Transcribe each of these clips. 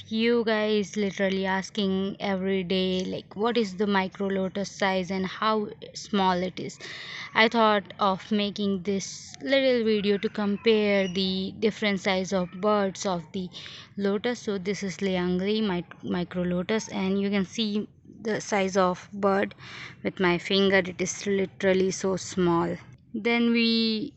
you guys literally asking every day like what is the micro lotus size and how small it is. I thought of making this little video to compare the different size of birds of the lotus. So this is Liangli micro lotus, and you can see the size of bird with my finger. It is literally so small. Then we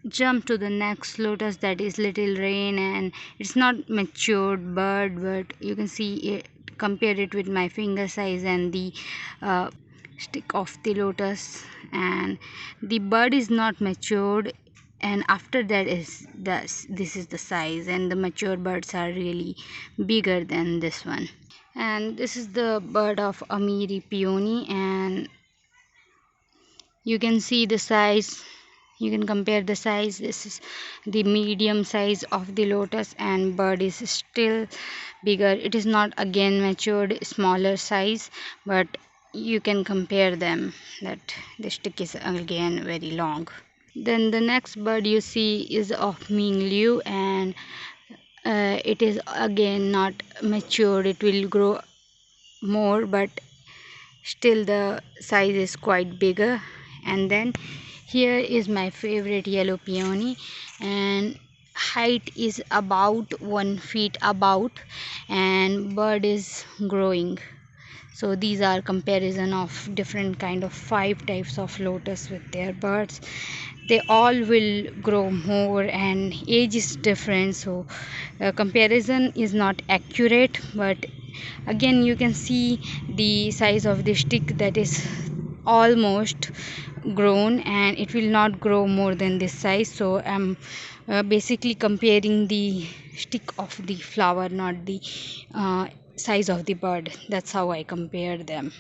jump to the next lotus, that is little rain, and it's not matured bird, but you can see it, compare it with my finger size and the uh, stick of the lotus, and the bird is not matured, and after that is this is the size, and the mature birds are really bigger than this one. And this is the bird of Amiri peony, and you can see the size. You can compare the size. This is the medium size of the lotus, and bird is still bigger. It is not again matured, smaller size, but you can compare them, that the stick is again very long. Then the next bird you see is of Ming Li, and it is again not matured. It will grow more, but still the size is quite bigger. And then here is my favorite yellow peony, and height is about 1 feet about, and bird is growing. So these are comparison of different kind of 5 types of lotus with their birds. They all will grow more, and age is different, so comparison is not accurate. But again you can see the size of the stick, that is almost grown, and it will not grow more than this size. So I'm basically comparing the stick of the flower, not the size of the bird. That's how I compare them.